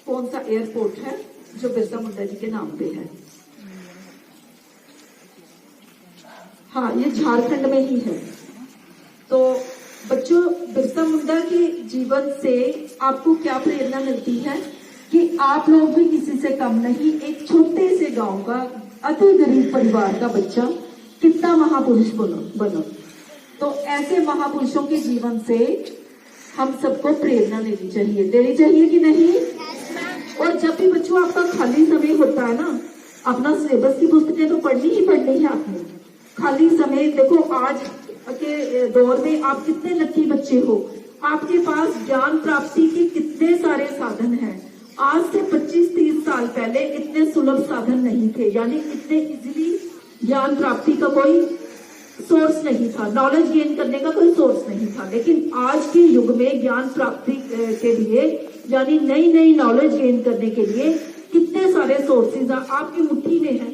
कौन सा एयरपोर्ट है जो बिरसा मुंडा जी के नाम पे है। हाँ, ये झारखंड में ही है। तो बच्चों, बिरसा मुंडा के जीवन से आपको क्या प्रेरणा मिलती है कि आप लोग भी किसी से कम नहीं, एक छोटे से गांव का अति गरीब परिवार का बच्चा कितना महापुरुष बनो। तो ऐसे महापुरुषों के जीवन से हम सबको प्रेरणा लेनी चाहिए कि नहीं। और जब भी बच्चों आपका खाली समय होता है ना, अपना सिलेबस की पुस्तकें तो पढ़नी ही पढ़नी है आपने। खाली समय देखो, आज के दौर में आप कितने लकी बच्चे हो, आपके पास ज्ञान प्राप्ति के कितने सारे साधन हैं। आज से 25-30 साल पहले इतने सुलभ साधन नहीं थे, यानी इतने इजीली ज्ञान प्राप्ति का कोई सोर्स नहीं था, नॉलेज गेन करने का कोई सोर्स नहीं था। लेकिन आज के युग में ज्ञान प्राप्ति के लिए, यानी नई नॉलेज गेन करने के लिए कितने सारे सोर्सेज आपकी मुट्ठी में है।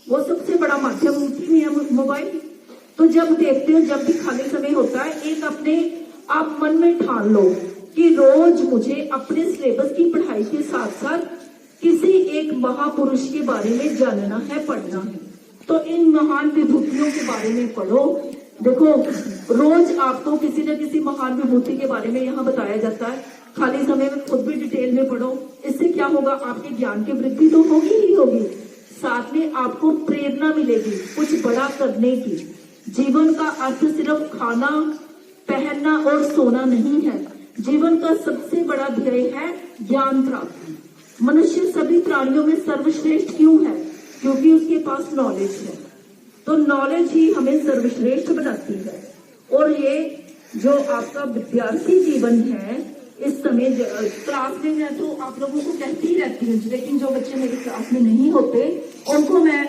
वो सबसे बड़ा माध्यम मुट्ठी में है, मोबाइल। तो जब देखते हो, जब भी खाली समय होता है, एक अपने आप मन में ठान लो कि रोज मुझे अपने सिलेबस की पढ़ाई के साथ साथ किसी एक महापुरुष के बारे में जानना है, पढ़ना है। तो इन महान विभूतियों के बारे में पढ़ो। देखो, रोज आपको किसी न किसी महान विभूति के बारे में यहाँ बताया जाता है। खाली समय में खुद भी डिटेल में पढ़ो। इससे क्या होगा, आपके ज्ञान की वृद्धि तो होगी ही होगी, साथ में आपको प्रेरणा मिलेगी कुछ बड़ा करने की। जीवन का अर्थ सिर्फ खाना, पहनना और सोना नहीं है। जीवन का सबसे बड़ा ध्येय है ज्ञान प्राप्ति। मनुष्य सभी प्राणियों में सर्वश्रेष्ठ क्यों है? क्योंकि उसके पास नॉलेज है। तो नॉलेज ही हमें सर्वश्रेष्ठ बनाती है। और ये जो आपका विद्यार्थी जीवन है, इस समय क्लास में मैं तो आप लोगों को कहती ही रहती हूँ, लेकिन जो बच्चे मेरी क्लास में नहीं होते उनको मैं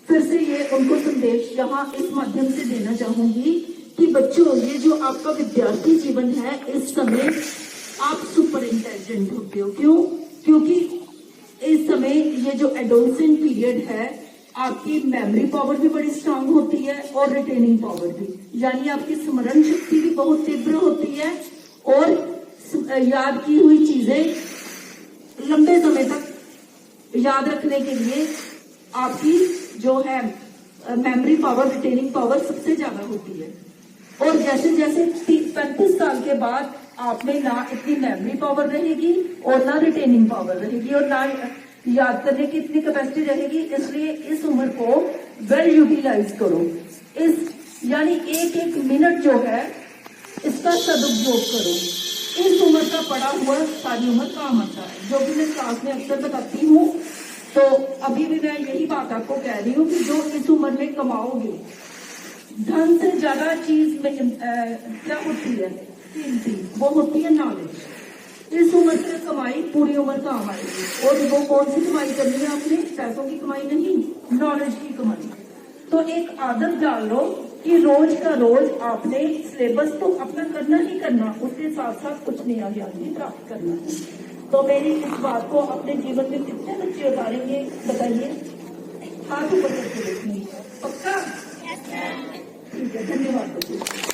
फिर से ये उनको संदेश यहाँ इस माध्यम से देना चाहूंगी कि बच्चों, ये जो आपका विद्यार्थी जीवन है, इस समय आप सुपर इंटेलिजेंट होते हो। क्यों? क्योंकि इस समय ये जो एडोलसेंट पीरियड है, आपकी मेमोरी पावर भी बड़ी स्ट्रांग होती है और रिटेनिंग पावर भी, यानी आपकी स्मरण शक्ति भी बहुत तीव्र होती है और याद की हुई चीजें लंबे समय तक याद रखने के लिए आपकी जो है मेमोरी पावर, रिटेनिंग पावर सबसे ज्यादा होती है। और जैसे जैसे 35 साल के बाद आप में ना इतनी मेमोरी पावर रहेगी और ना रिटेनिंग पावर रहेगी और ना याद करने की इतनी कैपेसिटी रहेगी। इसलिए इस उम्र को वेल यूटिलाइज करो। यानी एक मिनट जो है, इसका सदुपयोग करो। इस उम्र का पड़ा हुआ सारी उम्र काम आता है, जो कि मैं क्लास में अक्सर बताती हूँ। तो अभी भी मैं यही बात आपको कह रही हूँ कि जो इस उम्र में कमाओगे, धन से ज्यादा चीज में क्या होती है कीमती, वो होती है नॉलेज। इस उम्र से कमाई पूरी उम्र काम आएगी। और वो कौन सी कमाई करनी है आपने? पैसों की कमाई नहीं, नॉलेज की कमाई। तो एक आदत डाल लो कि रोज का रोज आपने सिलेबस तो अपना करना ही करना, उसके साथ साथ कुछ नया ज्ञान भी प्राप्त करना है। तो मेरी इस बात को अपने जीवन में कितने बच्चे उतारेंगे बताइए? हाथ ऊपर करके देखेंगे। पक्का? ठीक है, धन्यवाद बच्चे।